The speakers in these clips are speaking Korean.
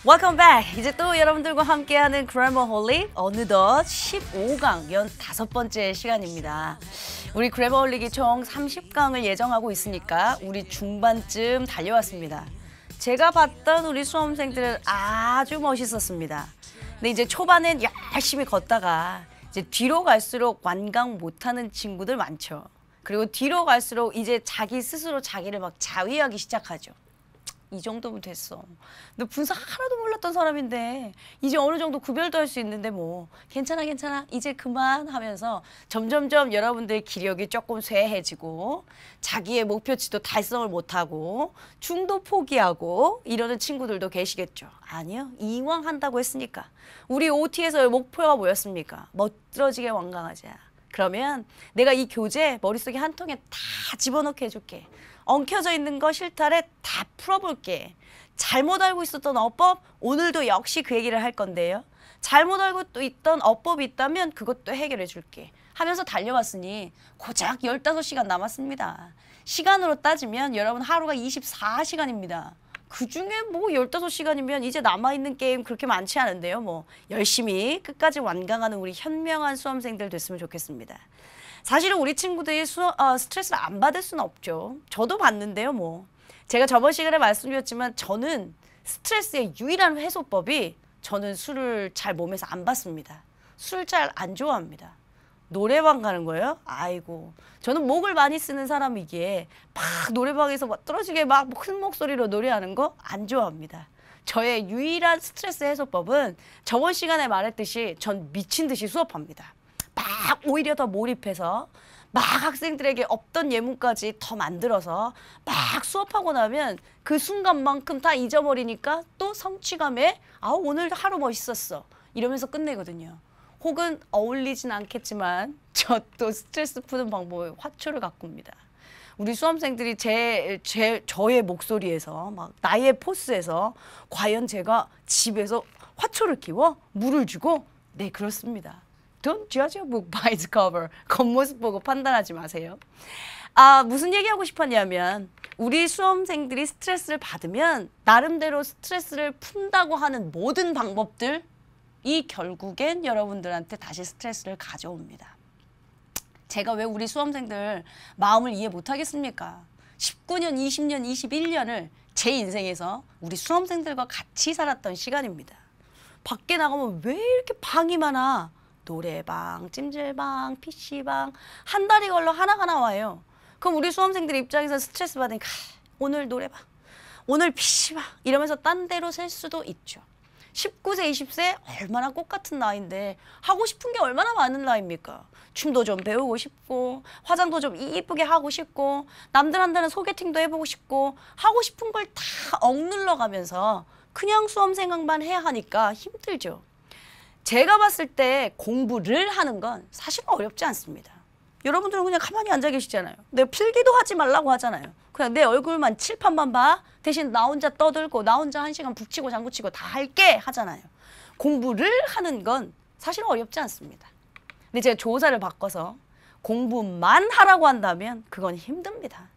Welcome back. 이제 또 여러분들과 함께하는 그래머홀릭 어느덧 15강 15번째 시간입니다. 우리 그래머홀릭이 총 30강을 예정하고 있으니까 우리 중반쯤 달려왔습니다. 제가 봤던 우리 수험생들은 아주 멋있었습니다. 근데 이제 초반엔 열심히 걷다가 이제 뒤로 갈수록 완강 못하는 친구들 많죠. 그리고 뒤로 갈수록 이제 자기 스스로 자기를 막 자위하기 시작하죠. 이 정도면 됐어. 너 분사 하나도 몰랐던 사람인데 이제 어느 정도 구별도 할 수 있는데 뭐 괜찮아 이제 그만 하면서 점점점 여러분들 기력이 조금 쇠해지고 자기의 목표치도 달성을 못하고 중도 포기하고 이러는 친구들도 계시겠죠. 아니요. 이왕 한다고 했으니까 우리 OT에서의 목표가 뭐였습니까? 멋들어지게 완강하자. 그러면 내가 이 교재 머릿속에 한 통에 다 집어넣게 해줄게. 엉켜져 있는 거 실타래 다 풀어볼게. 잘못 알고 있었던 어법 오늘도 역시 그 얘기를 할 건데요. 잘못 알고 또 있던 어법이 있다면 그것도 해결해 줄게 하면서 달려왔으니 고작 15시간 남았습니다. 시간으로 따지면 여러분 하루가 24시간입니다. 그중에 뭐 15시간이면 이제 남아있는 게임 그렇게 많지 않은데요. 뭐 열심히 끝까지 완강하는 우리 현명한 수험생들 됐으면 좋겠습니다. 사실은 우리 친구들이 스트레스를 안 받을 수는 없죠. 저도 받는데요. 뭐 제가 저번 시간에 말씀드렸지만 저는 스트레스의 유일한 해소법이 저는 술을 잘 몸에서 안 받습니다. 술 잘 안 좋아합니다. 노래방 가는 거예요? 아이고 저는 목을 많이 쓰는 사람이기에 막 노래방에서 막 떨어지게 막 큰 목소리로 노래하는 거 안 좋아합니다. 저의 유일한 스트레스 해소법은 저번 시간에 말했듯이 전 미친 듯이 수업합니다. 막 오히려 더 몰입해서 막 학생들에게 없던 예문까지 더 만들어서 막 수업하고 나면 그 순간만큼 다 잊어버리니까 또 성취감에 오늘 하루 멋있었어 이러면서 끝내거든요. 혹은 어울리진 않겠지만 저 또 스트레스 푸는 방법에 화초를 가꿉니다. 우리 수험생들이 저의 목소리에서 막 나의 포스에서 과연 제가 집에서 화초를 키워 물을 주고 네 그렇습니다. Don't judge a book by its cover. 겉모습 보고 판단하지 마세요. 무슨 얘기하고 싶었냐면 우리 수험생들이 스트레스를 받으면 나름대로 스트레스를 푼다고 하는 모든 방법들이 결국엔 여러분들한테 다시 스트레스를 가져옵니다. 제가 왜 우리 수험생들 마음을 이해 못하겠습니까? 19년, 20년, 21년을 제 인생에서 우리 수험생들과 같이 살았던 시간입니다. 밖에 나가면 왜 이렇게 방이 많아? 노래방, 찜질방, PC방 한 달이 걸러 하나가 나와요. 그럼 우리 수험생들 입장에서 스트레스 받으니까 오늘 노래방, 오늘 PC방 이러면서 딴 데로 셀 수도 있죠. 19세, 20세 얼마나 꽃같은 나이인데 하고 싶은 게 얼마나 많은 나이입니까? 춤도 좀 배우고 싶고 화장도 좀 이쁘게 하고 싶고 남들 한다는 소개팅도 해보고 싶고 하고 싶은 걸 다 억눌러 가면서 그냥 수험 생각만 해야 하니까 힘들죠. 제가 봤을 때 공부를 하는 건 사실 어렵지 않습니다. 여러분들은 그냥 가만히 앉아 계시잖아요. 내가 필기도 하지 말라고 하잖아요. 그냥 내 얼굴만 칠판만 봐. 대신 나 혼자 떠들고 나 혼자 1시간 북치고 장구치고 다 할게 하잖아요. 공부를 하는 건 사실 어렵지 않습니다. 근데 제가 조사를 바꿔서 공부만 하라고 한다면 그건 힘듭니다.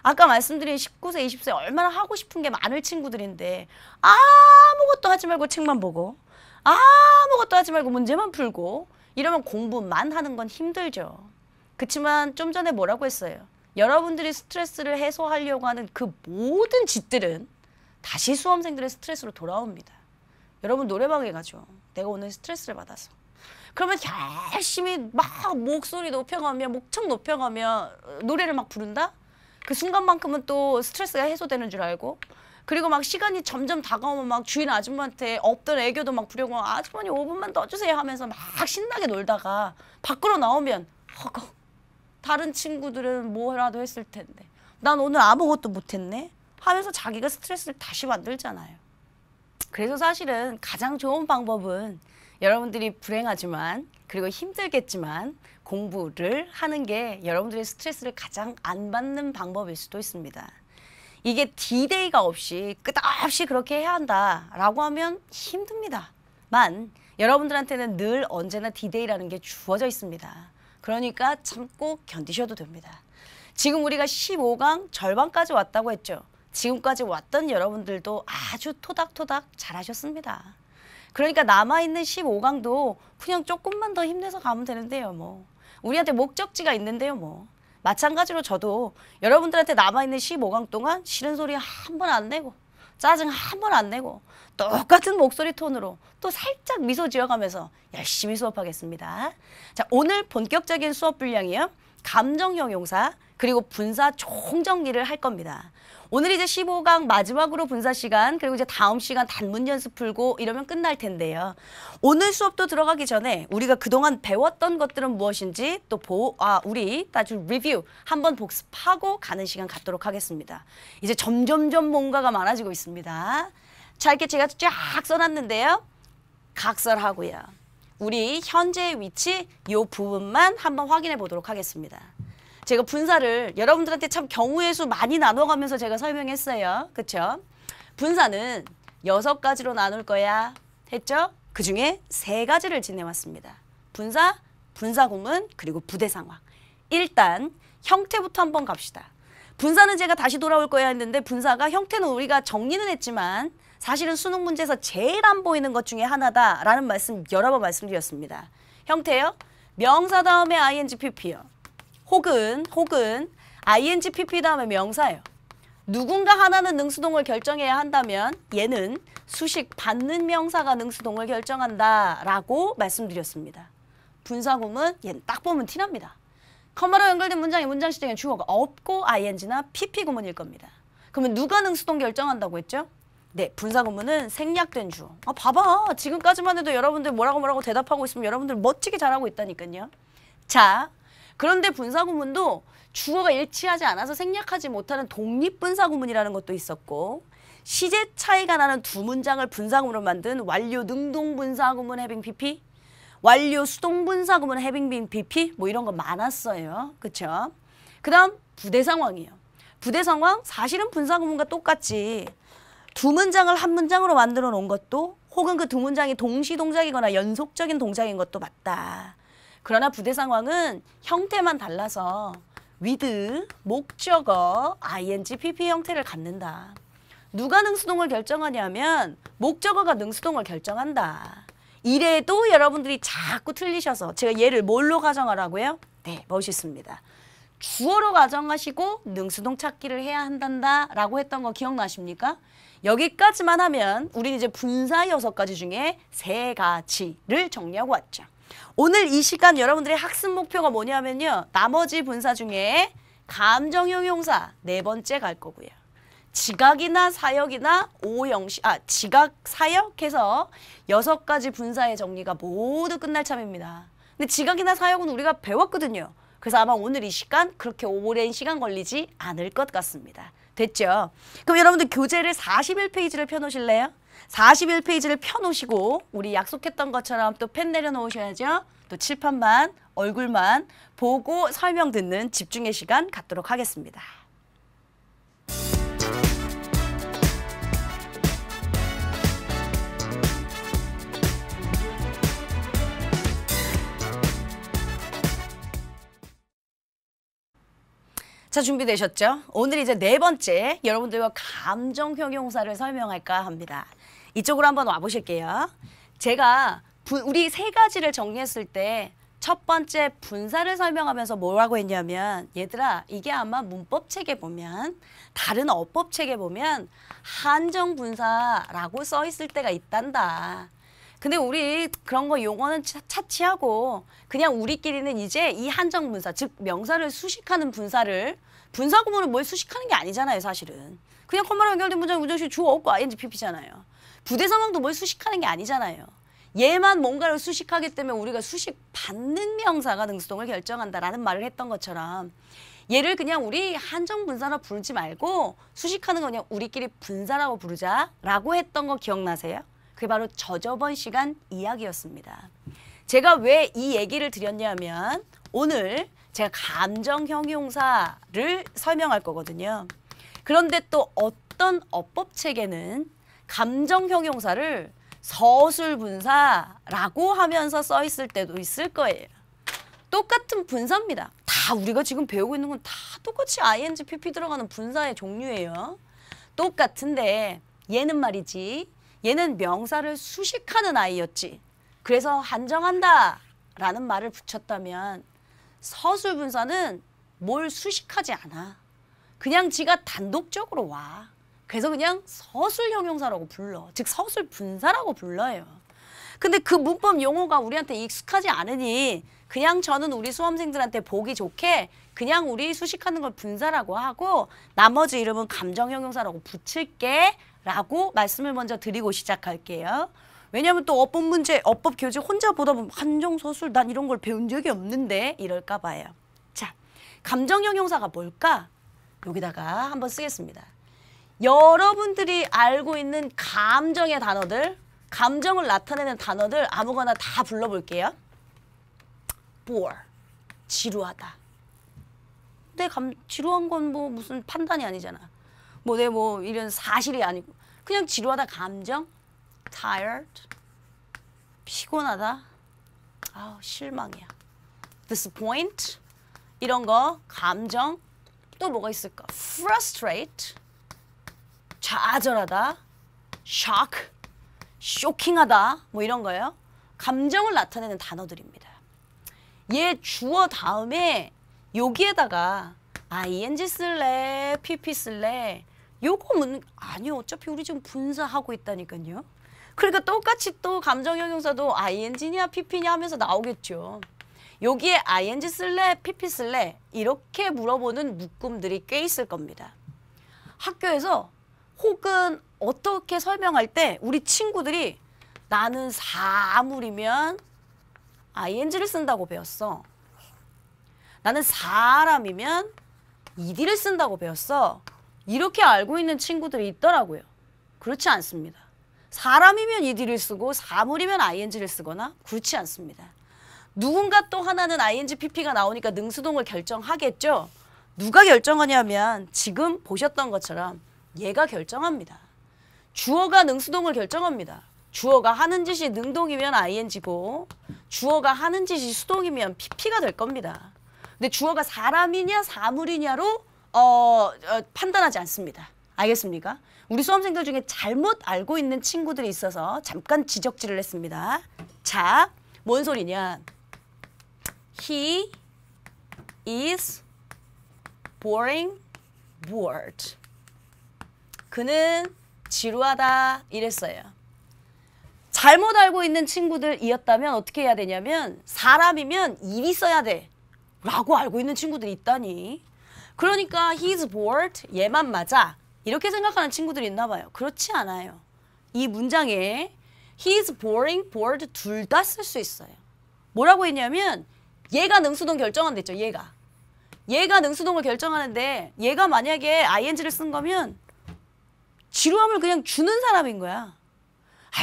아까 말씀드린 19세, 20세 얼마나 하고 싶은 게 많을 친구들인데 아무것도 하지 말고 책만 보고 아무것도 하지 말고 문제만 풀고 이러면 공부만 하는 건 힘들죠. 그렇지만 좀 전에 뭐라고 했어요? 여러분들이 스트레스를 해소하려고 하는 그 모든 짓들은 다시 수험생들의 스트레스로 돌아옵니다. 여러분 노래방에 가죠. 내가 오늘 스트레스를 받아서. 그러면 열심히 막 목소리 높여가며 목청 높여가며 노래를 막 부른다? 그 순간만큼은 또 스트레스가 해소되는 줄 알고 그리고 막 시간이 점점 다가오면 막 주인 아줌마한테 없던 애교도 막 부려고 아주머니 5분만 더 주세요 하면서 막 신나게 놀다가 밖으로 나오면 허걱 다른 친구들은 뭐라도 했을 텐데 난 오늘 아무것도 못했네 하면서 자기가 스트레스를 다시 만들잖아요. 그래서 사실은 가장 좋은 방법은 여러분들이 불행하지만 그리고 힘들겠지만 공부를 하는 게 여러분들의 스트레스를 가장 안 받는 방법일 수도 있습니다. 이게 D-Day가 없이 끝없이 그렇게 해야 한다라고 하면 힘듭니다만 여러분들한테는 늘 언제나 D-Day라는 게 주어져 있습니다. 그러니까 참고 견디셔도 됩니다. 지금 우리가 15강 절반까지 왔다고 했죠. 지금까지 왔던 여러분들도 아주 토닥토닥 잘하셨습니다. 그러니까 남아있는 15강도 그냥 조금만 더 힘내서 가면 되는데요. 뭐 우리한테 목적지가 있는데요. 뭐 마찬가지로 저도 여러분들한테 남아있는 15강 동안 싫은 소리 한 번 안 내고 짜증 한 번 안 내고 똑같은 목소리 톤으로 또 살짝 미소 지어가면서 열심히 수업하겠습니다. 자, 오늘 본격적인 수업 분량이요. 감정형용사 그리고 분사 총정리를 할 겁니다. 오늘 이제 15강 마지막으로 분사 시간 그리고 이제 다음 시간 단문 연습 풀고 이러면 끝날 텐데요. 오늘 수업도 들어가기 전에 우리가 그동안 배웠던 것들은 무엇인지 또 우리 아주 리뷰 한번 복습하고 가는 시간 갖도록 하겠습니다. 이제 점점점 뭔가가 많아지고 있습니다. 자, 이렇게 제가 쫙 써놨는데요. 각설하고요. 우리 현재의 위치 이 부분만 한번 확인해 보도록 하겠습니다. 제가 분사를 여러분들한테 참 경우의 수 많이 나눠가면서 제가 설명했어요. 그쵸? 분사는 6가지로 나눌 거야 했죠? 그중에 3가지를 지내왔습니다. 분사, 분사구문, 그리고 부대 상황. 일단 형태부터 한번 갑시다. 분사는 제가 다시 돌아올 거야 했는데 분사가 형태는 우리가 정리는 했지만 사실은 수능 문제에서 제일 안 보이는 것 중에 하나다라는 말씀 여러 번 말씀드렸습니다. 형태요? 명사 다음에 ing pp요. 혹은 ing pp 다음에 명사예요. 누군가 하나는 능수동을 결정해야 한다면 얘는 수식 받는 명사가 능수동을 결정한다라고 말씀드렸습니다. 분사구문 얘는 딱 보면 티납니다. 컴마로 연결된 문장의 문장 시작엔 주어가 없고 ing나 pp 구문일 겁니다. 그러면 누가 능수동 결정한다고 했죠? 네, 분사구문은 생략된 주어. 봐봐. 지금까지만 해도 여러분들 뭐라고 대답하고 있으면 여러분들 멋지게 잘하고 있다니까요. 자, 그런데 분사구문도 주어가 일치하지 않아서 생략하지 못하는 독립분사구문이라는 것도 있었고 시제 차이가 나는 두 문장을 분사구문으로 만든 완료 능동분사구문 having pp, 완료 수동분사구문 having been pp 뭐 이런 거 많았어요. 그쵸? 그 다음 부대상황이에요. 부대상황 사실은 분사구문과 똑같지 두 문장을 한 문장으로 만들어 놓은 것도 혹은 그 두 문장이 동시동작이거나 연속적인 동작인 것도 맞다. 그러나 부대 상황은 형태만 달라서 with, 목적어, ing, pp 형태를 갖는다. 누가 능수동을 결정하냐면 목적어가 능수동을 결정한다. 이래도 여러분들이 자꾸 틀리셔서 제가 얘를 뭘로 가정하라고요? 네, 멋있습니다. 주어로 가정하시고 능수동 찾기를 해야 한단다라고 했던 거 기억나십니까? 여기까지만 하면 우리는 이제 분사 6가지 중에 3가지를 정리하고 왔죠. 오늘 이 시간 여러분들의 학습 목표가 뭐냐면요. 나머지 분사 중에 감정형용사 4번째 갈 거고요. 지각이나 사역이나 지각, 사역 해서 6가지 분사의 정리가 모두 끝날 참입니다. 근데 지각이나 사역은 우리가 배웠거든요. 그래서 아마 오늘 이 시간 그렇게 오랜 시간 걸리지 않을 것 같습니다. 됐죠? 그럼 여러분들 교재를 41페이지를 펴놓으실래요? 41페이지를 펴놓으시고 우리 약속했던 것처럼 또 펜 내려놓으셔야죠. 또 칠판만, 얼굴만 보고 설명 듣는 집중의 시간 갖도록 하겠습니다. 자, 준비되셨죠? 오늘 이제 4번째 여러분들과 감정형용사를 설명할까 합니다. 이쪽으로 한번 와보실게요. 제가 우리 3가지를 정리했을 때 첫 번째 분사를 설명하면서 뭐라고 했냐면 얘들아 이게 아마 문법책에 보면 다른 어법책에 보면 한정분사라고 써 있을 때가 있단다. 근데 우리 그런 거 용어는 차치하고 그냥 우리끼리는 이제 이 한정분사 즉 명사를 수식하는 분사구문을 뭘 수식하는 게 아니잖아요. 사실은 그냥 컴마로 연결된 문장 문장식 주어 없고 ing pp잖아요. 부대 상황도 뭘 수식하는 게 아니잖아요. 얘만 뭔가를 수식하기 때문에 우리가 수식받는 명사가 능수동을 결정한다라는 말을 했던 것처럼 얘를 그냥 우리 한정분사라 부르지 말고 수식하는 거 그냥 우리끼리 분사라고 부르자라고 했던 거 기억나세요? 그게 바로 저저번 시간 이야기였습니다. 제가 왜 이 얘기를 드렸냐면 오늘 제가 감정형용사를 설명할 거거든요. 그런데 또 어떤 어법책에는 감정형용사를 서술분사라고 하면서 써 있을 때도 있을 거예요. 똑같은 분사입니다. 다 우리가 지금 배우고 있는 건 다 똑같이 ing, pp 들어가는 분사의 종류예요. 똑같은데 얘는 말이지. 얘는 명사를 수식하는 아이였지. 그래서 한정한다 라는 말을 붙였다면 서술분사는 뭘 수식하지 않아. 그냥 지가 단독적으로 와. 그래서 그냥 서술형용사라고 불러. 즉 서술분사라고 불러요. 근데 그 문법 용어가 우리한테 익숙하지 않으니 그냥 저는 우리 수험생들한테 보기 좋게 그냥 우리 수식하는 걸 분사라고 하고 나머지 이름은 감정형용사라고 붙일게 라고 말씀을 먼저 드리고 시작할게요. 왜냐하면 또 어법 문제, 어법 교재 혼자 보다 보면 한정서술 난 이런 걸 배운 적이 없는데 이럴까 봐요. 자, 감정형용사가 뭘까? 여기다가 한번 쓰겠습니다. 여러분들이 알고 있는 감정의 단어들, 감정을 나타내는 단어들 아무거나 다 불러볼게요. bore, 지루하다. 근데 지루한 건 뭐 무슨 판단이 아니잖아. 뭐 이런 사실이 아니고 그냥 지루하다 감정, tired, 피곤하다, 실망이야, disappoint 이런 거 감정. 또 뭐가 있을까? frustrate, 좌절하다, shock, 쇼킹하다 뭐 이런 거예요. 감정을 나타내는 단어들입니다. 얘 주어 다음에 여기에다가 ing 쓸래? pp 쓸래? 요거는 아니요. 어차피 우리 지금 분사하고 있다니까요. 그러니까 똑같이 또 감정형용사도 ing냐 pp냐 하면서 나오겠죠. 여기에 ing 쓸래? pp 쓸래? 이렇게 물어보는 묶음들이 꽤 있을 겁니다. 학교에서 혹은 어떻게 설명할 때 우리 친구들이 나는 사물이면 ing를 쓴다고 배웠어. 나는 사람이면 ed를 쓴다고 배웠어. 이렇게 알고 있는 친구들이 있더라고요. 그렇지 않습니다. 사람이면 ed를 쓰고 사물이면 ing를 쓰거나 그렇지 않습니다. 누군가 또 하나는 ing, pp가 나오니까 능수동을 결정하겠죠. 누가 결정하냐면 지금 보셨던 것처럼 얘가 결정합니다. 주어가 능수동을 결정합니다. 주어가 하는 짓이 능동이면 ing고 주어가 하는 짓이 수동이면 pp가 될 겁니다. 근데 주어가 사람이냐 사물이냐로 판단하지 않습니다. 알겠습니까? 우리 수험생들 중에 잘못 알고 있는 친구들이 있어서 잠깐 지적질을 했습니다. 자, 뭔 소리냐? He is boring, bored. 그는 지루하다 이랬어요. 잘못 알고 있는 친구들이었다면 어떻게 해야 되냐면 사람이면 일이 써야 돼 라고 알고 있는 친구들이 있다니. 그러니까 he's bored, 얘만 맞아 이렇게 생각하는 친구들이 있나 봐요. 그렇지 않아요. 이 문장에 he's boring, bored 둘 다 쓸 수 있어요. 뭐라고 했냐면 얘가 능수동 결정한댔죠. 얘가 능수동을 결정하는데 얘가 만약에 ing를 쓴 거면 지루함을 그냥 주는 사람인 거야.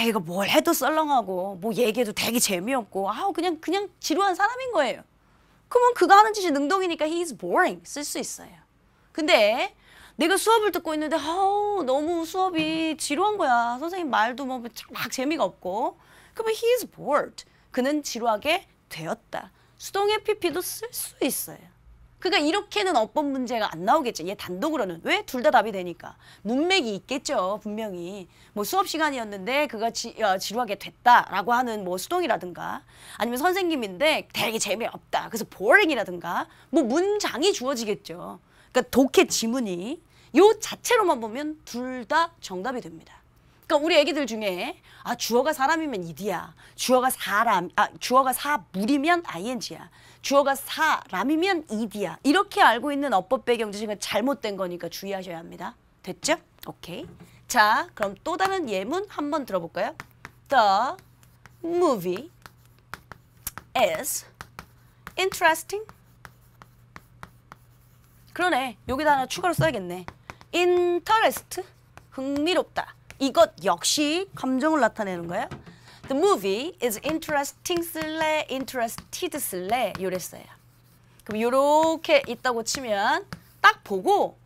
이거 뭘 해도 썰렁하고 뭐 얘기해도 되게 재미없고 그냥 지루한 사람인 거예요. 그러면 그가 하는 짓이 능동이니까 he's boring 쓸 수 있어요. 근데 내가 수업을 듣고 있는데 너무 수업이 지루한 거야. 선생님 말도 막 재미가 없고. 그러면 he's bored. 그는 지루하게 되었다. 수동의 pp도 쓸 수 있어요. 그러니까 이렇게는 어법 문제가 안 나오겠죠. 얘 단독으로는. 왜? 둘 다 답이 되니까. 문맥이 있겠죠. 분명히. 뭐 수업 시간이었는데 그가 지루하게 됐다라고 하는 뭐 수동이라든가 아니면 선생님인데 되게 재미없다. 그래서 boring이라든가 뭐 문장이 주어지겠죠. 그러니까 독해 지문이 요 자체로만 보면 둘 다 정답이 됩니다. 그러니까 우리 애기들 중에 주어가 사람이면 ed야. 주어가 사물이면 ing야. 주어가 사람이면 ed야. 이렇게 알고 있는 어법 배경 지식은 잘못된 거니까 주의하셔야 합니다. 됐죠? 오케이. 자, 그럼 또 다른 예문 한번 들어볼까요? The movie is interesting. 그러네. 여기다 하나 추가로 써야겠네. interest, 흥미롭다. 이것 역시 감정을 나타내는 거예요. The movie is interesting 쓸래, interested 쓸래 이랬어요. 그럼 이렇게 있다고 치면 딱 보고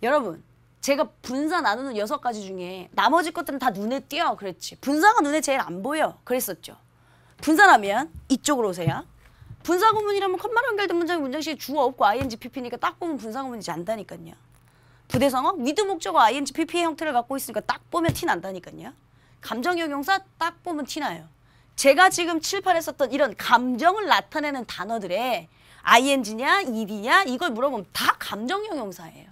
여러분 제가 분사 나누는 6가지 중에 나머지 것들은 다 눈에 띄어 그랬지. 분사가 눈에 제일 안 보여 그랬었죠. 분사라면 이쪽으로 오세요. 분사 구문이라면 컴마로 연결된 문장이 문장식에 주어 없고 ing, pp니까 딱 보면 분사 구문이지 않다니까요. 부대성어 with 목적어 ing, pp의 형태를 갖고 있으니까 딱 보면 티 난다니까요. 감정형용사 딱 보면 티 나요. 제가 지금 칠판에 썼던 이런 감정을 나타내는 단어들에 ing냐, ed냐 이걸 물어보면 다 감정형용사예요.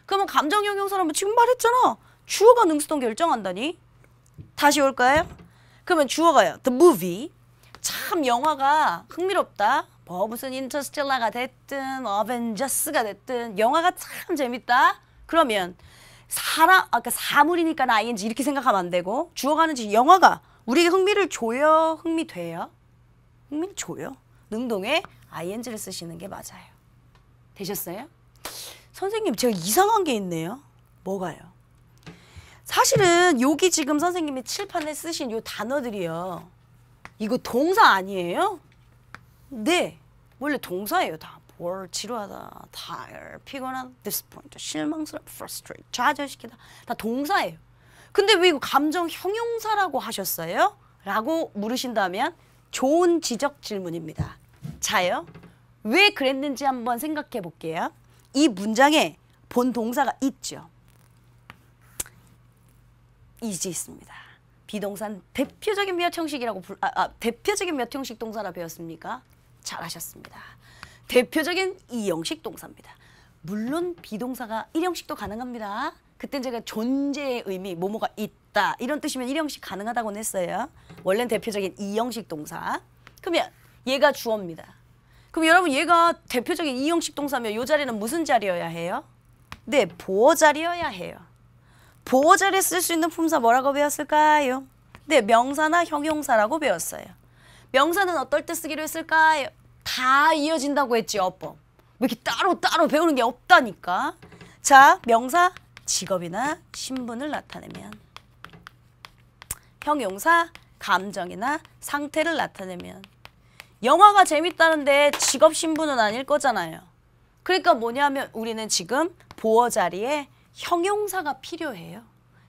그러면 감정형용사라면 지금 말했잖아. 주어가 능수동 결정한다니. 다시 올까요? 그러면 주어가요. The movie. 참 영화가 흥미롭다. 뭐 무슨 인터스텔라가 됐든 어벤져스가 됐든 영화가 참 재밌다. 그러면 그러니까 사물이니까 ing 이렇게 생각하면 안 되고 주어가 하는지 영화가 우리에게 흥미를 줘요? 흥미돼요? 흥미를 줘요? 능동에 ing를 쓰시는 게 맞아요. 되셨어요? 선생님 제가 이상한 게 있네요. 뭐가요? 사실은 여기 지금 선생님이 칠판에 쓰신 요 단어들이요. 이거 동사 아니에요? 네. 원래 동사예요. 다. bore, 지루하다, tired, 피곤한, disappointed, 실망스럽다, frustrate, 좌절시키다. 다 동사예요. 근데 왜 이거 감정 형용사라고 하셨어요? 라고 물으신다면 좋은 지적 질문입니다. 자요. 왜 그랬는지 한번 생각해 볼게요. 이 문장에 본 동사가 있죠. 이지 있습니다. 비동사는 대표적인 몇 형식이라고 대표적인 몇 형식 동사라 배웠습니까? 잘하셨습니다. 대표적인 이형식 동사입니다. 물론 비동사가 일형식도 가능합니다. 그땐 제가 존재의 의미, 뭐뭐가 있다 이런 뜻이면 일형식 가능하다고 했어요. 원래는 대표적인 이형식 동사. 그러면 얘가 주어입니다. 그럼 여러분 얘가 대표적인 이형식 동사면 이 자리는 무슨 자리여야 해요? 네, 보어 자리여야 해요. 보어 자리에 쓸 수 있는 품사 뭐라고 배웠을까요? 네, 명사나 형용사라고 배웠어요. 명사는 어떨 때 쓰기로 했을까요? 다 이어진다고 했지, 어법. 왜 이렇게 따로 배우는 게 없다니까. 자, 명사, 직업이나 신분을 나타내면. 형용사, 감정이나 상태를 나타내면. 영화가 재밌다는데 직업, 신분은 아닐 거잖아요. 그러니까 뭐냐면 우리는 지금 보어 자리에 형용사가 필요해요.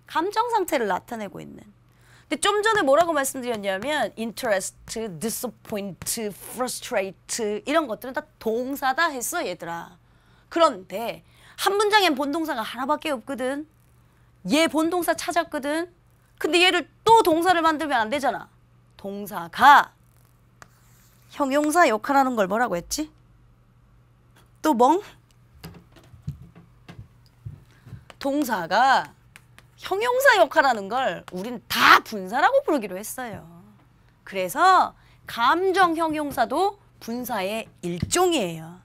감정 상태를 나타내고 있는. 근데 좀 전에 뭐라고 말씀드렸냐면 interest, disappoint, frustrate 이런 것들은 다 동사다 했어 얘들아. 그런데 한 문장엔 본동사가 하나밖에 없거든. 얘 본동사 찾았거든. 근데 얘를 또 동사를 만들면 안 되잖아. 동사가 형용사 역할하는 걸 뭐라고 했지? 또 멍? 동사가 형용사 역할하는 걸 우린 다 분사라고 부르기로 했어요. 그래서 감정 형용사도 분사의 일종이에요.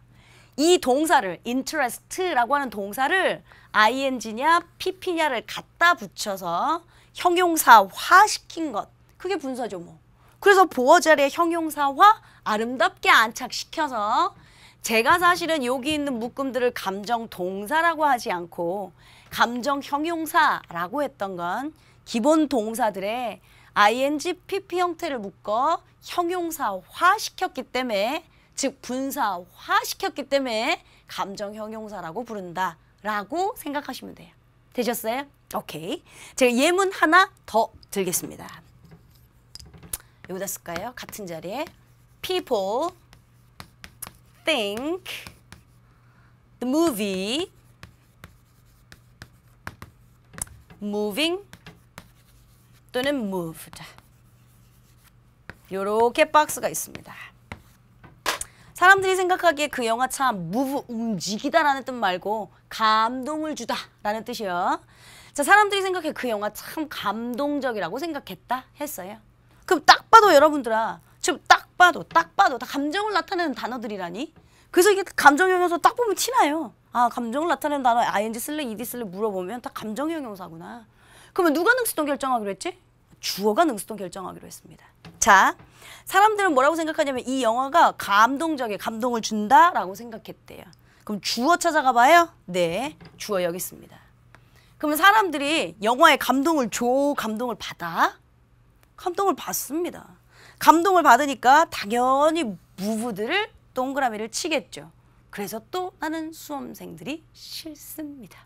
이 동사를 interest라고 하는 동사를 ing냐 pp냐를 갖다 붙여서 형용사화 시킨 것. 그게 분사죠 뭐. 그래서 보어 자리에 형용사화 아름답게 안착시켜서 제가 사실은 여기 있는 묶음들을 감정 동사라고 하지 않고 감정 형용사라고 했던 건 기본 동사들의 ing, pp 형태를 묶어 형용사화 시켰기 때문에 즉 분사화 시켰기 때문에 감정 형용사라고 부른다라고 생각하시면 돼요. 되셨어요? 오케이. 제가 예문 하나 더 들겠습니다. 여기다 쓸까요? 같은 자리에 people think the movie moving 또는 moved 요렇게 박스가 있습니다. 사람들이 생각하기에 그 영화 참 move 움직이다라는 뜻 말고 감동을 주다라는 뜻이요. 자, 사람들이 생각해 그 영화 참 감동적이라고 생각했다 했어요. 그럼 딱 봐도 여러분들아 지금 딱 봐도 다 감정을 나타내는 단어들이라니. 그래서 이게 감정형용사 딱 보면 티나요. 아, 감정을 나타내는 단어 ing 쓸래 ed 쓸래 물어보면 다 감정형용사구나. 그러면 누가 능수동 결정하기로 했지? 주어가 능수동 결정하기로 했습니다. 자, 사람들은 뭐라고 생각하냐면 이 영화가 감동적이에요. 감동을 준다라고 생각했대요. 그럼 주어 찾아가 봐요. 네, 주어 여기 있습니다. 그러면 사람들이 영화에 감동을 줘, 감동을 받아? 감동을 받습니다. 감동을 받으니까 당연히 무브들을 동그라미를 치겠죠. 그래서 또 나는 수험생들이 싫습니다.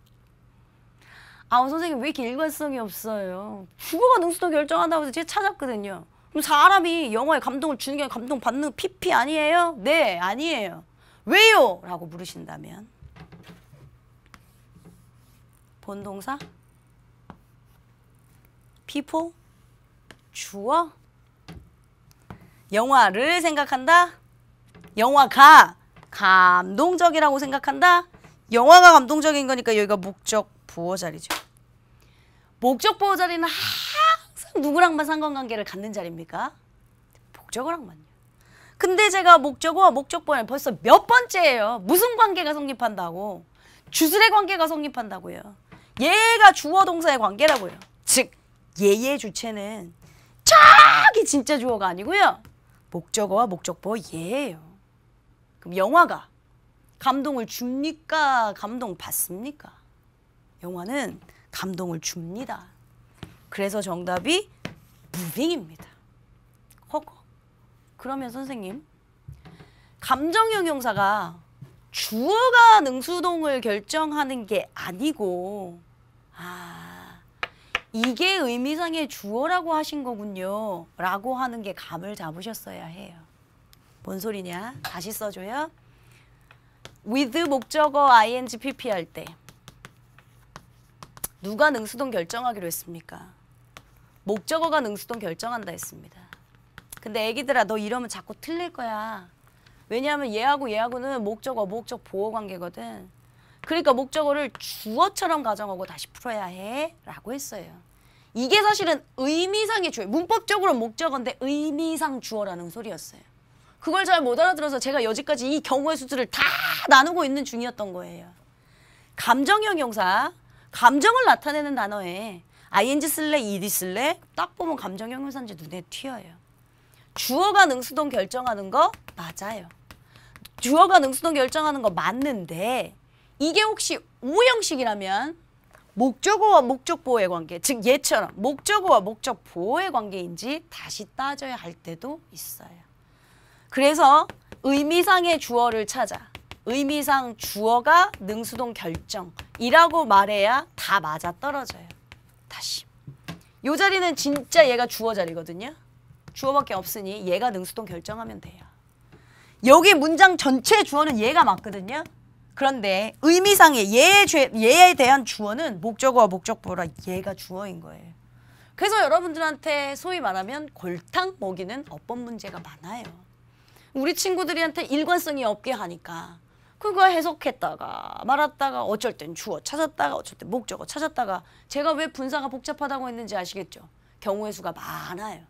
아, 선생님 왜 이렇게 일관성이 없어요? 주어가 능수동 결정한다고 해서 제가 찾았거든요. 그럼 사람이 영화에 감동을 주는 게 아니라 감동 받는 PP 아니에요? 네, 아니에요. 왜요? 라고 물으신다면 본동사 people 주어 영화를 생각한다. 영화가 감동적이라고 생각한다. 영화가 감동적인 거니까 여기가 목적 보호 자리죠. 목적 보호 자리는 항상 누구랑만 상관관계를 갖는 자리입니까? 목적어랑만요. 근데 제가 목적어와 목적보는 벌써 몇 번째예요. 무슨 관계가 성립한다고? 주술의 관계가 성립한다고요. 얘가 주어 동사의 관계라고요. 즉 얘의 주체는 저기 진짜 주어가 아니고요. 목적어와 목적보호 얘예요. 그럼 영화가 감동을 줍니까? 감동 받습니까? 영화는 감동을 줍니다. 그래서 정답이 moving입니다. 허거. 그러면 선생님, 감정형용사가 주어가 능수동을 결정하는 게 아니고 이게 의미상의 주어라고 하신 거군요 라고 하는 게 감을 잡으셨어야 해요. 뭔 소리냐? 다시 써줘요. with 목적어 ing pp 할 때 누가 능수동 결정하기로 했습니까? 목적어가 능수동 결정한다 했습니다. 근데 애기들아 너 이러면 자꾸 틀릴 거야. 왜냐하면 얘하고 얘하고는 목적어, 목적 보호 관계거든. 그러니까 목적어를 주어처럼 가정하고 다시 풀어야 해 라고 했어요. 이게 사실은 의미상의 주어, 문법적으로는 목적어인데 의미상 주어라는 소리였어요. 그걸 잘 못 알아들어서 제가 여지까지 이 경우의 수들을 다 나누고 있는 중이었던 거예요. 감정형용사, 감정을 나타내는 단어에 ing 쓸래, ed 쓸래? 딱 보면 감정형용사인지 눈에 튀어요. 주어가 능수동 결정하는 거 맞아요. 주어가 능수동 결정하는 거 맞는데 이게 혹시 오형식이라면 목적어와 목적보호의 관계, 즉 얘처럼 목적어와 목적보호의 관계인지 다시 따져야 할 때도 있어요. 그래서 의미상의 주어를 찾아 의미상 주어가 능수동 결정이라고 말해야 다 맞아떨어져요. 다시. 이 자리는 진짜 얘가 주어 자리거든요. 주어밖에 없으니 얘가 능수동 결정하면 돼요. 여기 문장 전체 주어는 얘가 맞거든요. 그런데 의미상의 얘에 대한 주어는 목적어와 목적보호라 얘가 주어인 거예요. 그래서 여러분들한테 소위 말하면 골탕 먹이는 어법 문제가 많아요. 우리 친구들한테 일관성이 없게 하니까 그거 해석했다가 말았다가 어쩔 땐 주어 찾았다가 어쩔 땐 목적어 찾았다가 제가 왜 분사가 복잡하다고 했는지 아시겠죠? 경우의 수가 많아요.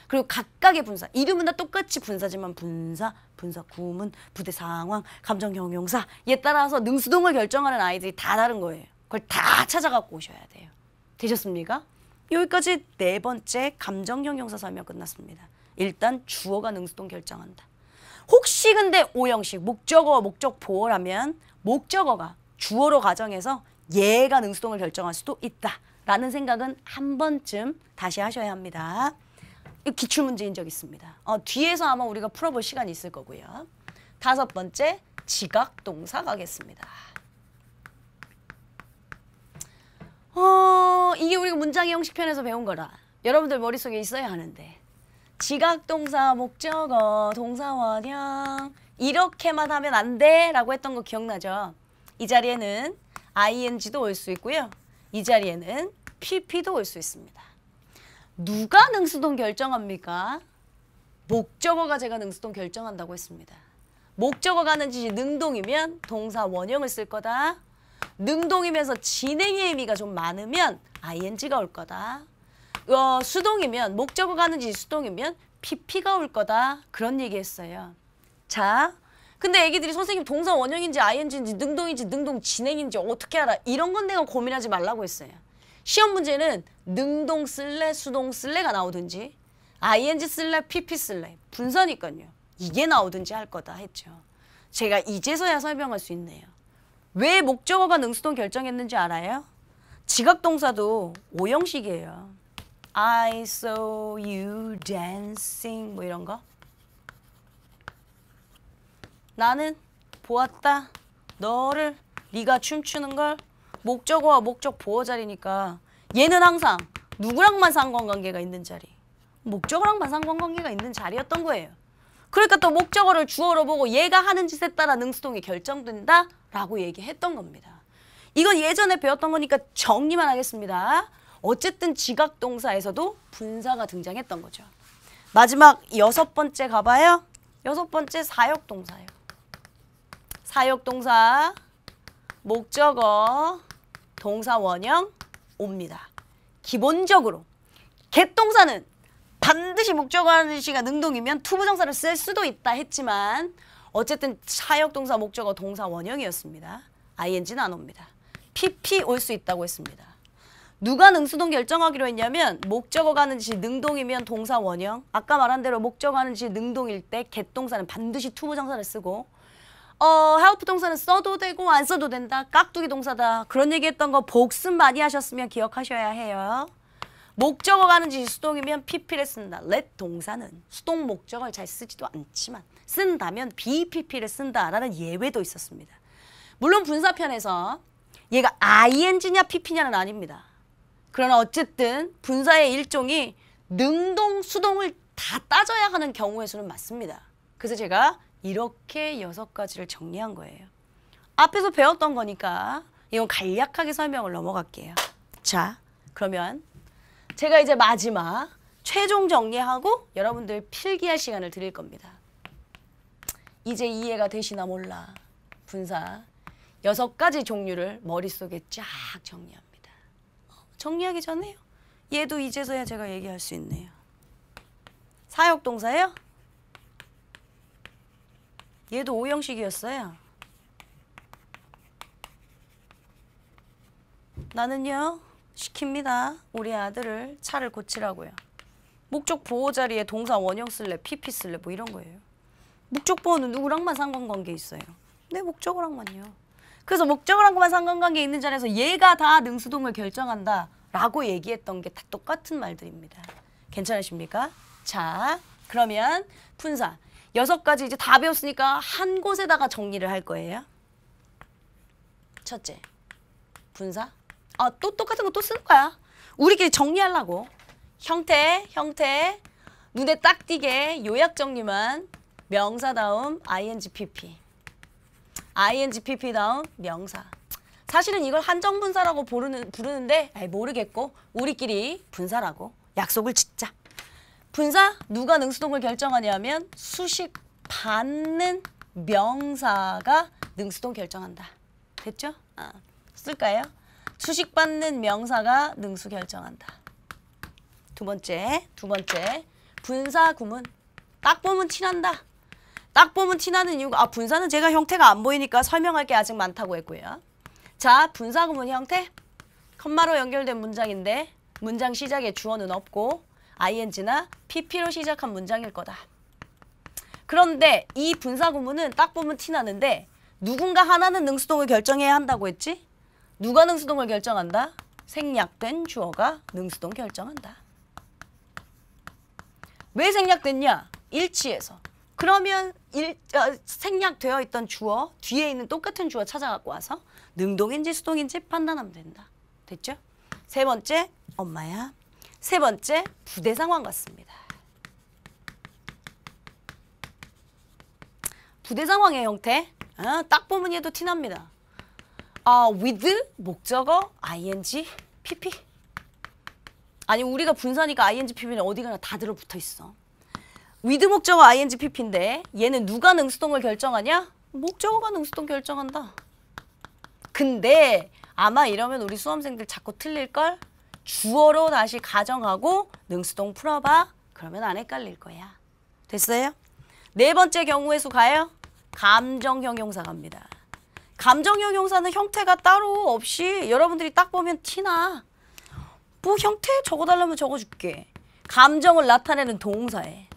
그리고 각각의 분사, 이름은 다 똑같이 분사지만 분사, 분사 구문, 부대 상황, 감정형용사 얘 따라서 능수동을 결정하는 아이들이 다 다른 거예요. 그걸 다 찾아갖고 오셔야 돼요. 되셨습니까? 여기까지 네 번째 감정형용사 설명 끝났습니다. 일단 주어가 능수동 결정한다. 혹시 근데 오형식, 목적어, 목적보호라면 목적어가 주어로 가정해서 얘가 능수동을 결정할 수도 있다라는 생각은 한 번쯤 다시 하셔야 합니다. 기출문제인 적 있습니다. 뒤에서 아마 우리가 풀어볼 시간이 있을 거고요. 다섯 번째, 지각동사 가겠습니다. 이게 우리가 문장의 형식편에서 배운 거라 여러분들 머릿속에 있어야 하는데 지각동사, 목적어, 동사 원형 이렇게만 하면 안 돼 라고 했던 거 기억나죠? 이 자리에는 ing도 올 수 있고요. 이 자리에는 pp도 올 수 있습니다. 누가 능수동 결정합니까? 목적어가 제가 능수동 결정한다고 했습니다. 목적어가 하는 짓이 능동이면 동사 원형을 쓸 거다. 능동이면서 진행의 의미가 좀 많으면 ing가 올 거다. 수동이면 목적어가 하는 짓이 수동이면 pp가 올 거다. 그런 얘기 했어요. 자, 근데 애기들이 선생님 동사 원형인지 ing인지 능동인지 능동 진행인지 어떻게 알아? 이런 건 내가 고민하지 말라고 했어요. 시험 문제는 능동 쓸래 수동 쓸래가 나오든지 ing 쓸래 pp 쓸래 분사니까요. 이게 나오든지 할 거다 했죠. 제가 이제서야 설명할 수 있네요. 왜 목적어가 능수동 결정했는지 알아요? 지각동사도 오형식이에요. I saw you dancing 뭐 이런 거. 나는 보았다. 너를 네가 춤추는 걸. 목적어와 목적 보호 자리니까 얘는 항상 누구랑만 상관관계가 있는 자리. 목적어랑만 상관관계가 있는 자리였던 거예요. 그러니까 또 목적어를 주어로 보고 얘가 하는 짓에 따라 능수동이 결정된다 라고 얘기했던 겁니다. 이건 예전에 배웠던 거니까 정리만 하겠습니다. 어쨌든 지각동사에서도 분사가 등장했던 거죠. 마지막 6번째 가봐요. 6번째 사역동사예요. 사역동사, 목적어, 동사 원형, 옵니다. 기본적으로 get 동사는 반드시 목적어 하는 시가 능동이면 투부정사를 쓸 수도 있다 했지만 어쨌든 사역동사, 목적어, 동사 원형이었습니다. ing는 안 옵니다. pp 올 수 있다고 했습니다. 누가 능수동 결정하기로 했냐면 목적어가 하는 짓이 능동이면 동사 원형, 아까 말한 대로 목적어 하는 짓이 능동일 때 get 동사는 반드시 투부정사를 쓰고 help 동사는 써도 되고 안 써도 된다. 깍두기 동사다. 그런 얘기했던 거 복습 많이 하셨으면 기억하셔야 해요. 목적어가 하는 짓이 수동이면 pp를 쓴다. let 동사는 수동 목적어를 잘 쓰지도 않지만 쓴다면 BPP를 쓴다라는 예외도 있었습니다. 물론 분사편에서 얘가 ing냐 pp냐는 아닙니다. 그러나 어쨌든 분사의 일종이 능동, 수동을 다 따져야 하는 경우의 수는 맞습니다. 그래서 제가 이렇게 6가지를 정리한 거예요. 앞에서 배웠던 거니까 이건 간략하게 설명을 넘어갈게요. 자, 그러면 제가 이제 마지막 최종 정리하고 여러분들 필기할 시간을 드릴 겁니다. 이제 이해가 되시나 몰라. 분사 6가지 종류를 머릿속에 쫙 정리합니다. 정리하기 전에요. 얘도 이제서야 제가 얘기할 수 있네요. 사역동사예요. 얘도 5형식이었어요. 나는요 시킵니다. 우리 아들을 차를 고치라고요. 목적 보호 자리에 동사 원형 쓸래, pp 쓸래 뭐 이런 거예요. 목적 보호는 누구랑만 상관관계 있어요. 내 목적어랑만요. 그래서 목적어랑만 상관관계 있는 자리에서 얘가 다 능수동을 결정한다 라고 얘기했던 게 다 똑같은 말들입니다. 괜찮으십니까? 자, 그러면 분사 6가지 이제 다 배웠으니까 한 곳에다가 정리를 할 거예요. 첫째, 분사. 또 똑같은 거 또 쓰는 거야. 우리끼리 정리하려고. 형태, 눈에 딱 띄게 요약 정리만. 명사 다음 ing pp. ing pp 다음 명사. 사실은 이걸 한정분사라고 부르는데 모르겠고 우리끼리 분사라고 약속을 짓자. 분사 누가 능수동을 결정하냐면 수식 받는 명사가 능수동 결정한다. 됐죠? 쓸까요? 수식 받는 명사가 능수 결정한다. 두 번째 분사 구문. 딱 보면 티난다. 딱 보면 티나는 이유가 분사는 제가 형태가 안 보이니까 설명할 게 아직 많다고 했고요. 자, 분사 구문 형태. 컴마로 연결된 문장인데 문장 시작에 주어는 없고 ing나 pp로 시작한 문장일 거다. 그런데 이 분사 구문은 딱 보면 티나는데 누군가 하나는 능수동을 결정해야 한다고 했지? 누가 능수동을 결정한다? 생략된 주어가 능수동 결정한다. 왜 생략됐냐? 일치해서. 그러면 생략되어 있던 주어, 뒤에 있는 똑같은 주어 찾아갖고 와서 능동인지 수동인지 판단하면 된다. 됐죠? 세 번째, 엄마야. 세 번째, 부대 상황 같습니다. 부대 상황의 형태. 딱 보면 얘도 티납니다. with, 목적어, ing, pp. 아니 우리가 분사니까 ing, pp는 어디 가나 다 들어붙어 있어. with 목적어 ing, pp인데 얘는 누가 능수동을 결정하냐? 목적어가 능수동 결정한다. 근데 아마 이러면 우리 수험생들 자꾸 틀릴걸? 주어로 다시 가정하고 능수동 풀어봐. 그러면 안 헷갈릴 거야. 됐어요? 네 번째 경우의 수 가요. 감정형 형사 갑니다. 감정형 형사는 형태가 따로 없이 여러분들이 딱 보면 티나. 뭐 형태 적어달라면 적어줄게. 감정을 나타내는 동사에.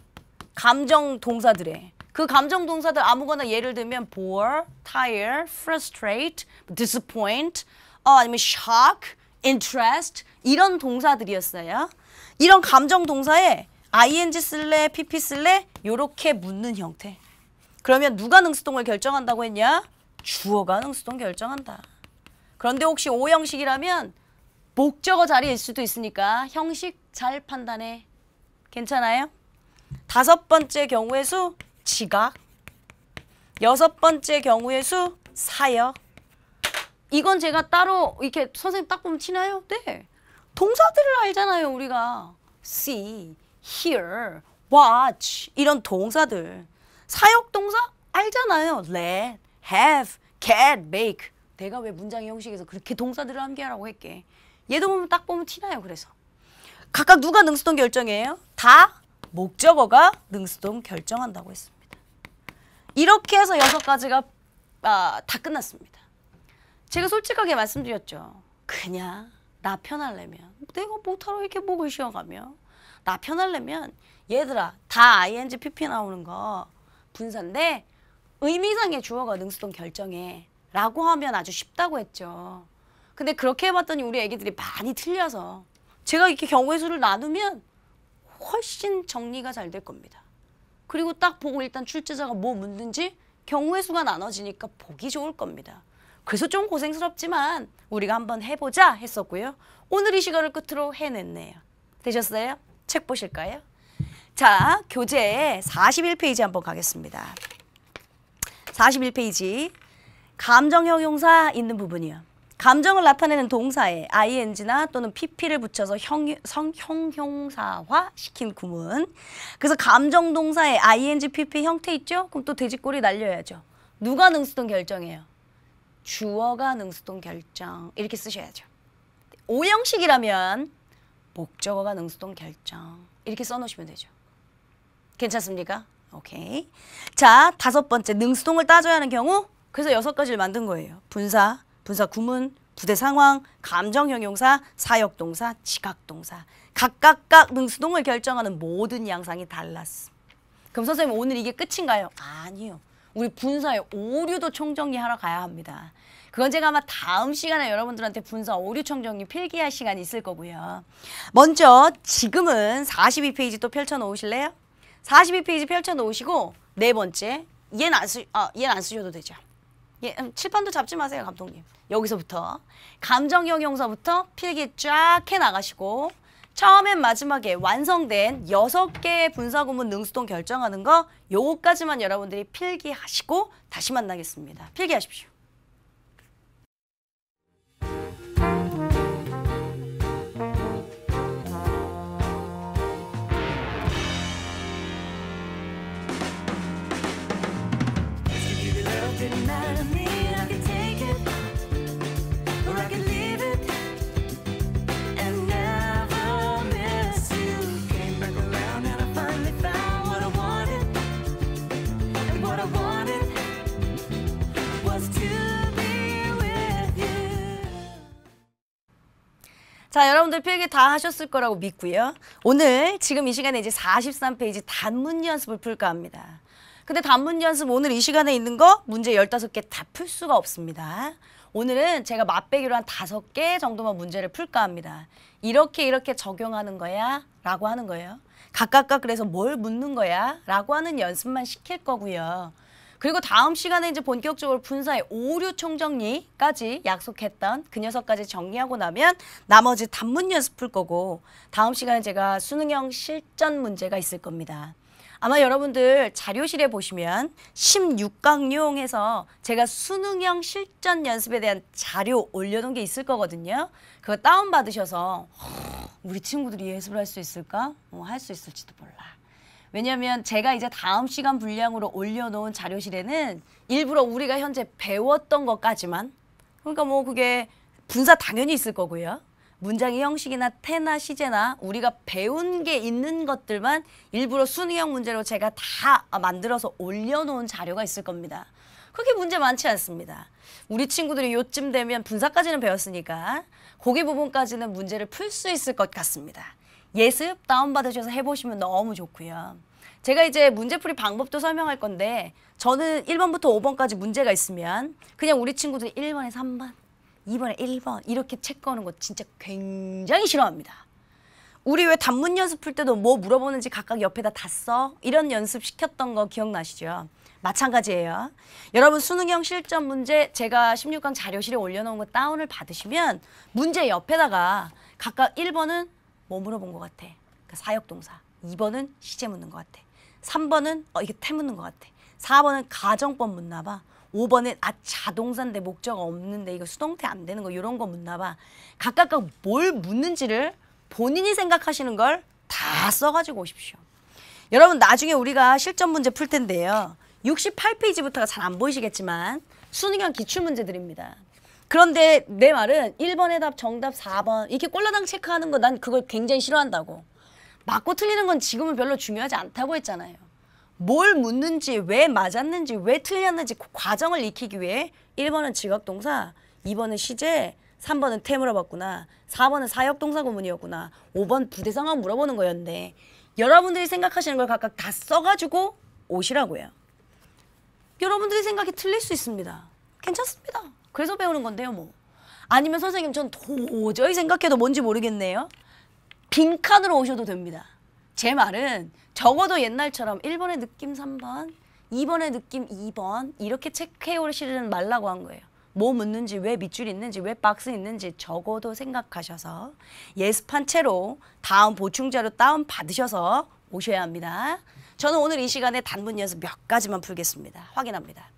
감정 동사들에. 그 감정 동사들 아무거나 예를 들면 bore, tire, frustrate, disappoint, 아니면 shock, interest 이런 동사들이었어요. 이런 감정 동사에 ing 쓸래, pp 쓸래 요렇게 묻는 형태. 그러면 누가 능수동을 결정한다고 했냐? 주어가 능수동 결정한다. 그런데 혹시 5형식이라면 목적어 자리일 수도 있으니까 형식 잘 판단해. 괜찮아요? 다섯 번째 경우의 수 지각. 여섯 번째 경우의 수 사역. 이건 제가 따로 이렇게 선생님 딱 보면 티나요? 네. 동사들을 알잖아요, 우리가. see, hear, watch 이런 동사들. 사역동사 알잖아요. let, have, get, make. 내가 왜 문장의 형식에서 그렇게 동사들을 암기하라고 했게. 얘도 보면 딱 보면 티나요. 그래서 각각 누가 능수동 결정해요? 다 목적어가 능수동 결정한다고 했습니다. 이렇게 해서 6가지가 다 끝났습니다. 제가 솔직하게 말씀드렸죠. 그냥 나 편하려면 내가 못하러 이렇게 목을 쉬어가며 나 편하려면 얘들아 다 ing, pp 나오는 거 분사인데 의미상의 주어가 능수동 결정해 라고 하면 아주 쉽다고 했죠. 근데 그렇게 해봤더니 우리 애기들이 많이 틀려서 제가 이렇게 경우의 수를 나누면 훨씬 정리가 잘 될 겁니다. 그리고 딱 보고 일단 출제자가 뭐 묻는지 경우의 수가 나눠지니까 보기 좋을 겁니다. 그래서 좀 고생스럽지만 우리가 한번 해보자 했었고요. 오늘 이 시간을 끝으로 해냈네요. 되셨어요? 책 보실까요? 자, 교재 41페이지 한번 가겠습니다. 41페이지 감정형용사 있는 부분이요. 감정을 나타내는 동사에 ing나 또는 pp를 붙여서 형용사화 시킨 구문. 그래서 감정동사에 ing, pp 형태 있죠? 그럼 또 돼지꼬리 날려야죠. 누가 능수동 결정해요? 주어가 능수동 결정. 이렇게 쓰셔야죠. 오형식이라면 목적어가 능수동 결정. 이렇게 써놓으시면 되죠. 괜찮습니까? 오케이. 자, 5번째 능수동을 따져야 하는 경우. 그래서 6가지를 만든 거예요. 분사, 분사 구문, 부대 상황, 감정형용사, 사역동사, 지각동사. 각각 능수동을 결정하는 모든 양상이 달랐어. 그럼 선생님 오늘 이게 끝인가요? 아니요. 우리 분사의 오류도 총정리하러 가야 합니다. 그건 제가 아마 다음 시간에 여러분들한테 분사 오류 총정리 필기할 시간이 있을 거고요. 먼저 지금은 42페이지 또 펼쳐놓으실래요? 42페이지 펼쳐놓으시고 4번째 얘는 안 쓰셔도 되죠. 칠판도 잡지 마세요, 감독님. 여기서부터 감정형용사부터 필기 쫙 해나가시고 처음엔 마지막에 완성된 6개의 분사구문 능수동 결정하는 거 요거까지만 여러분들이 필기하시고 다시 만나겠습니다. 필기하십시오. 자, 여러분들 필기 다 하셨을 거라고 믿고요. 오늘 지금 이 시간에 이제 43페이지 단문 연습을 풀까 합니다. 근데 단문 연습 오늘 이 시간에 있는 거 문제 15개 다 풀 수가 없습니다. 오늘은 제가 맛배기로 한 5개 정도만 문제를 풀까 합니다. 이렇게 적용하는 거야 라고 하는 거예요. 각각 그래서 뭘 묻는 거야 라고 하는 연습만 시킬 거고요. 그리고 다음 시간에 이제 본격적으로 분사의 오류 총정리까지 약속했던 그 녀석까지 정리하고 나면 나머지 단문 연습 풀 거고 다음 시간에 제가 수능형 실전 문제가 있을 겁니다. 아마 여러분들 자료실에 보시면 16강용 해서 제가 수능형 실전 연습에 대한 자료 올려놓은 게 있을 거거든요. 그거 다운받으셔서 우리 친구들이 예습을 할 수 있을까? 할 수 있을지도 몰라. 왜냐하면 제가 이제 다음 시간 분량으로 올려놓은 자료실에는 일부러 우리가 현재 배웠던 것까지만 그러니까 뭐 그게 분사 당연히 있을 거고요. 문장의 형식이나 태나 시제나 우리가 배운 게 있는 것들만 일부러 수능형 문제로 제가 다 만들어서 올려놓은 자료가 있을 겁니다. 그렇게 문제 많지 않습니다. 우리 친구들이 요쯤 되면 분사까지는 배웠으니까 고기 부분까지는 문제를 풀 수 있을 것 같습니다. 예습 다운받으셔서 해보시면 너무 좋고요. 제가 이제 문제풀이 방법도 설명할 건데 저는 1번부터 5번까지 문제가 있으면 그냥 우리 친구들이 1번에 3번, 2번에 1번 이렇게 체크하는 거 진짜 굉장히 싫어합니다. 우리 왜 단문 연습 풀 때도 뭐 물어보는지 각각 옆에다 다 써? 이런 연습 시켰던 거 기억나시죠? 마찬가지예요. 여러분 수능형 실전 문제 제가 16강 자료실에 올려놓은 거 다운을 받으시면 문제 옆에다가 각각 1번은 뭐 물어본 것 같아? 그러니까 사역동사. 2번은 시제 묻는 것 같아. 3번은 이게 태 묻는 것 같아. 4번은 가정법 묻나 봐. 5번은 자동사인데 목적 없는데 이거 수동태 안 되는 거 이런 거 묻나 봐. 각각 뭘 묻는지를 본인이 생각하시는 걸 다 써가지고 오십시오. 여러분 나중에 우리가 실전 문제 풀 텐데요. 68페이지부터가 잘 안 보이시겠지만 수능형 기출문제들입니다. 그런데 내 말은 1번의 답, 정답 4번 이렇게 꼴라당 체크하는 거 난 그걸 굉장히 싫어한다고. 맞고 틀리는 건 지금은 별로 중요하지 않다고 했잖아요. 뭘 묻는지, 왜 맞았는지, 왜 틀렸는지 그 과정을 익히기 위해 1번은 지각동사, 2번은 시제, 3번은 태 물어봤구나, 4번은 사역동사 구문이었구나, 5번 부대상황 물어보는 거였는데 여러분들이 생각하시는 걸 각각 다 써가지고 오시라고요. 여러분들이 생각이 틀릴 수 있습니다. 괜찮습니다. 그래서 배우는 건데요 뭐. 아니면 선생님 전 도저히 생각해도 뭔지 모르겠네요. 빈칸으로 오셔도 됩니다. 제 말은 적어도 옛날처럼 1번의 느낌 3번, 2번의 느낌 2번 이렇게 체크해 오시는 말라고 한 거예요. 뭐 묻는지, 왜 밑줄이 있는지, 왜 박스 있는지 적어도 생각하셔서 예습한 채로 다음 보충자료 다운 받으셔서 오셔야 합니다. 저는 오늘 이 시간에 단문 연습 몇 가지만 풀겠습니다. 확인합니다.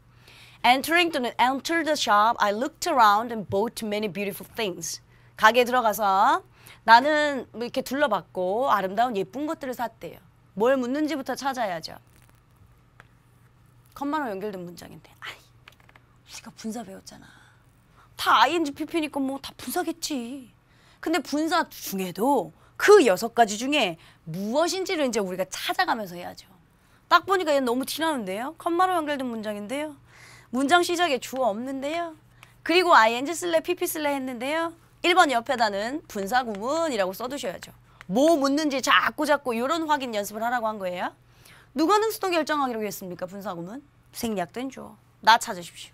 Entering 또는 enter the shop, I looked around and bought many beautiful things. 가게에 들어가서 나는 뭐 이렇게 둘러봤고 아름다운 예쁜 것들을 샀대요. 뭘 묻는지부터 찾아야죠. 컴마로 연결된 문장인데 아이, 우리가 분사 배웠잖아. 다 ing, pp니까 뭐 다 분사겠지. 근데 분사 중에도 그 6가지 중에 무엇인지를 이제 우리가 찾아가면서 해야죠. 딱 보니까 얘는 너무 티나는데요. 컴마로 연결된 문장인데요. 문장 시작에 주어 없는데요. 그리고 ing 쓸래 pp 쓸래 했는데요. 1번 옆에다는 분사구문이라고 써두셔야죠. 뭐 묻는지 자꾸 이런 확인 연습을 하라고 한 거예요. 누가 능수동 결정하기로 했습니까? 분사구문. 생략된 주어. 나 찾으십시오.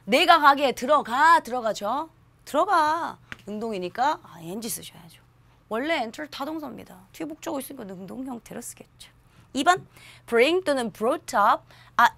내가 가게에 들어가죠. 들어가. 능동이니까 ing 쓰셔야죠. 원래 enter 타동사입니다. 뒤에 목적어 있으니까 능동 형태로 쓰겠죠. 2번 bring 또는 brought up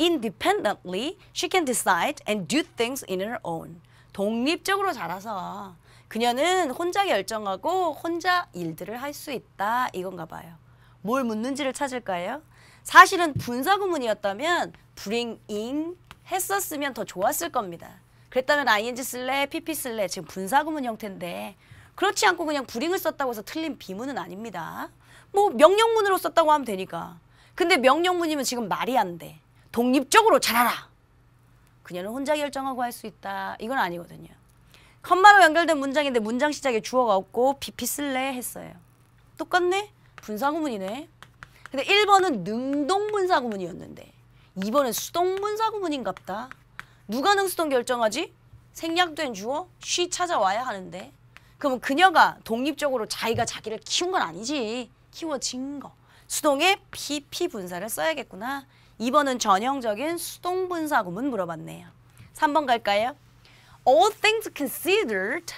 independently. She can decide and do things in her own. 독립적으로 자라서 그녀는 혼자 결정하고 혼자 일들을 할 수 있다. 이건가 봐요. 뭘 묻는지를 찾을까요? 사실은 분사구문이었다면 bring in 했었으면 더 좋았을 겁니다. 그랬다면 ing 쓸래, pp 쓸래 지금 분사구문 형태인데 그렇지 않고 그냥 bring을 썼다고 해서 틀린 비문은 아닙니다. 뭐 명령문으로 썼다고 하면 되니까. 근데 명령문이면 지금 말이 안 돼. 독립적으로 자라라. 그녀는 혼자 결정하고 할 수 있다. 이건 아니거든요. 컴마로 연결된 문장인데 문장 시작에 주어가 없고 pp 쓸래 했어요. 똑같네? 분사구문이네. 근데 1번은 능동분사구문이었는데 2번은 수동분사구문인갑다. 누가 능수동 결정하지? 생략된 주어 she 찾아와야 하는데 그러면 그녀가 독립적으로 자기가 자기를 키운 건 아니지. 키워진 거. 수동에 pp 분사를 써야겠구나. 2번은 전형적인 수동분사구문 물어봤네요. 3번 갈까요? All things considered,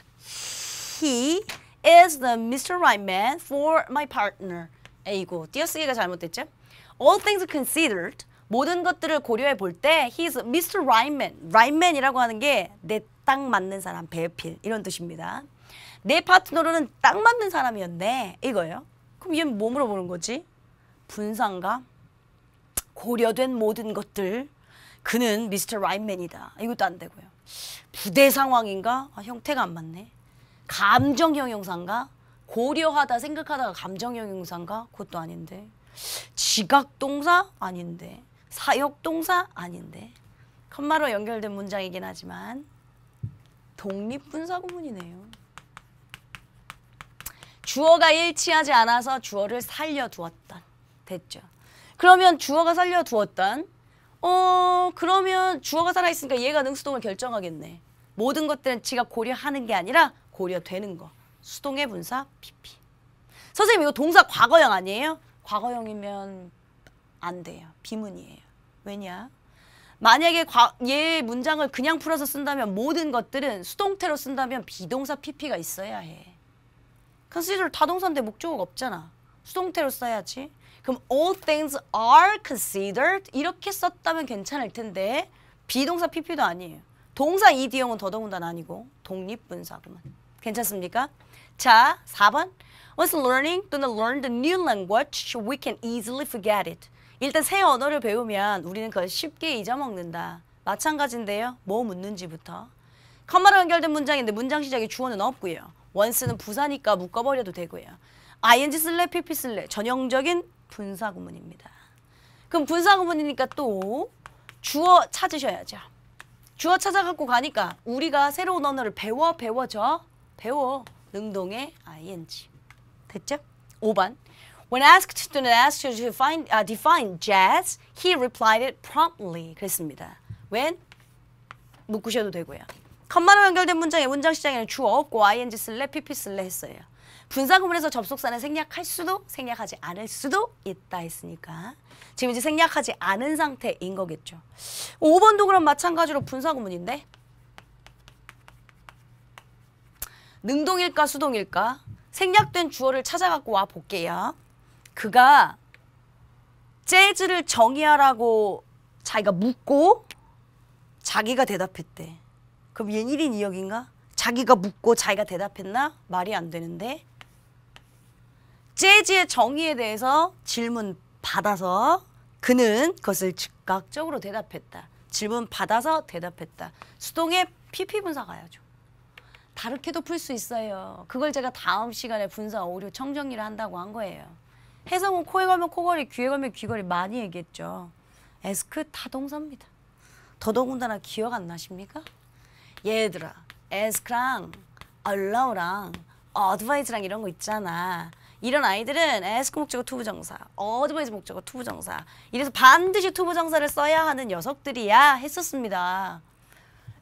he is the Mr. Right man for my partner. 에이고, 띄어쓰기가 잘못됐죠? All things considered, 모든 것들을 고려해 볼 때 he is Mr. Right man. Right man이라고 하는 게 내 딱 맞는 사람, 배필 이런 뜻입니다. 내 파트너로는 딱 맞는 사람이었네. 이거예요. 그럼 얘는 뭐 물어보는 거지? 분사인가? 고려된 모든 것들. 그는 Mr. Right man이다. 이것도 안 되고요. 부대 상황인가? 형태가 안 맞네. 감정형 형사인가? 고려하다 생각하다가 감정형 형사인가? 그것도 아닌데. 지각동사? 아닌데. 사역동사? 아닌데. 컴마로 연결된 문장이긴 하지만 독립분사구문이네요. 주어가 일치하지 않아서 주어를 살려두었던. 됐죠. 그러면 주어가 살려두었던 그러면 주어가 살아있으니까 얘가 능수동을 결정하겠네. 모든 것들은 지가 고려하는 게 아니라 고려되는 거. 수동의 분사 pp. 선생님 이거 동사 과거형 아니에요? 과거형이면 안 돼요. 비문이에요. 왜냐? 만약에 얘 문장을 그냥 풀어서 쓴다면 모든 것들은 수동태로 쓴다면 비동사 pp가 있어야 해. consider 타동사인데 목적어가 없잖아. 수동태로 써야지. 그럼 all things are considered 이렇게 썼다면 괜찮을 텐데 비동사 pp도 아니에요. 동사 이디형은 더더군다나 아니고 독립분사구문. 괜찮습니까? 자, 4번. Once learning 또는 learn the new language, we can easily forget it. 일단 새 언어를 배우면 우리는 그걸 쉽게 잊어먹는다. 마찬가지인데요. 뭐 묻는지부터. 컴마로 연결된 문장인데 문장 시작에 주어는 없고요. 원스는 부사니까 묶어버려도 되고요. ing 쓸래 pp 쓸래 전형적인 분사구문입니다. 그럼 분사구문이니까 또 주어 찾으셔야죠. 주어 찾아갖고 가니까 우리가 새로운 언어를 배워. 능동의 ing. 됐죠? 5번. When asked, student asked to define jazz, he replied it promptly. 그랬습니다. when 묶으셔도 되고요. 컴마로 연결된 문장에 문장 시작에는 주어 없고 ing 쓸래 pp 쓸래 했어요. 분사구문에서 접속사는 생략할 수도 생략하지 않을 수도 있다 했으니까 지금 이제 생략하지 않은 상태인 거겠죠. 5번도 그럼 마찬가지로 분사구문인데 능동일까 수동일까? 생략된 주어를 찾아갖고 와 볼게요. 그가 재즈를 정의하라고 자기가 묻고 자기가 대답했대. 그럼 얘 1인 2역인가? 자기가 묻고 자기가 대답했나? 말이 안 되는데. 재즈의 정의에 대해서 질문 받아서 그는 그것을 즉각적으로 대답했다. 질문 받아서 대답했다. 수동의 PP 분사 가야죠. 다르게도 풀 수 있어요. 그걸 제가 다음 시간에 분사, 오류, 청정리를 한다고 한 거예요. 해석은 코에 걸면 코걸이, 귀에 걸면 귀걸이 많이 얘기했죠. 에스크 타동사입니다. 더더군다나 기억 안 나십니까? 얘들아, ask랑 allow랑 advise랑 이런 거 있잖아. 이런 아이들은 ask 목적어 투부정사, advise 목적어 투부정사 이래서 반드시 투부정사를 써야 하는 녀석들이야 했었습니다.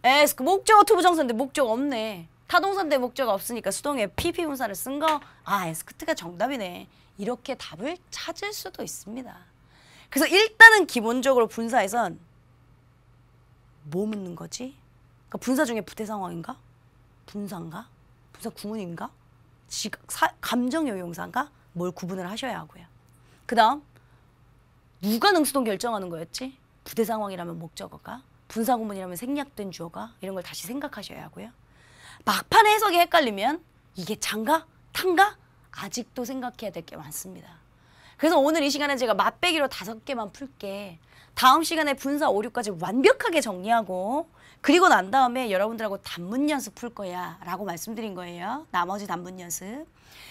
ask 목적어 투부정사인데 목적 없네. 타동사인데 목적 없으니까 수동에 PP 분사를 쓴 거 ask가 정답이네. 이렇게 답을 찾을 수도 있습니다. 그래서 일단은 기본적으로 분사에선 뭐 묻는 거지? 그러니까 분사 중에 부대 상황인가? 분사인가? 분사 구문인가? 감정요용사인가? 뭘 구분을 하셔야 하고요. 그 다음 누가 능수동 결정하는 거였지? 부대 상황이라면 목적어가, 분사 구문이라면 생략된 주어가 이런 걸 다시 생각하셔야 하고요. 막판에 해석이 헷갈리면 이게 장가? 탕가? 아직도 생각해야 될 게 많습니다. 그래서 오늘 이 시간에 제가 맛배기로 5개만 풀게. 다음 시간에 분사 5, 6까지 완벽하게 정리하고 그리고 난 다음에 여러분들하고 단문 연습 풀 거야 라고 말씀드린 거예요. 나머지 단문 연습.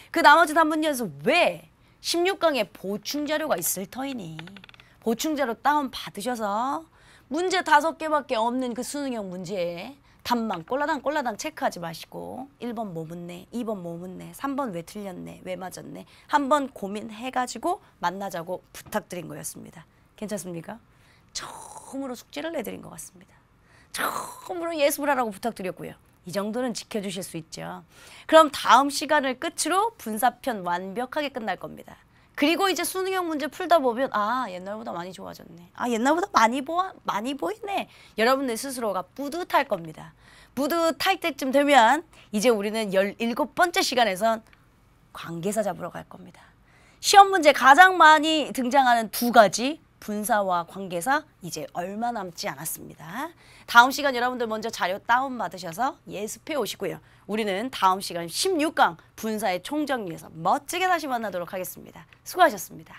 그 나머지 단문 연습 왜 16강에 보충 자료가 있을 터이니 보충 자료 다운 받으셔서 문제 5개밖에 없는 그 수능형 문제에 답만 꼴라당 체크하지 마시고 1번 뭐 묻네, 2번 뭐 묻네, 3번 왜 틀렸네, 왜 맞았네 한번 고민해가지고 만나자고 부탁드린 거였습니다. 괜찮습니까? 처음으로 숙제를 내드린 것 같습니다. 처음으로 예습을 하라고 부탁드렸고요. 이 정도는 지켜주실 수 있죠. 그럼 다음 시간을 끝으로 분사편 완벽하게 끝날 겁니다. 그리고 이제 수능형 문제 풀다 보면 옛날보다 많이 좋아졌네. 옛날보다 많이 보이네. 여러분들 스스로가 뿌듯할 겁니다. 뿌듯할 때쯤 되면 이제 우리는 17번째 시간에선 관계사 잡으러 갈 겁니다. 시험 문제 가장 많이 등장하는 2가지 분사와 관계사 이제 얼마 남지 않았습니다. 다음 시간 여러분들 먼저 자료 다운받으셔서 예습해 오시고요. 우리는 다음 시간 16강 분사의 총정리에서 멋지게 다시 만나도록 하겠습니다. 수고하셨습니다.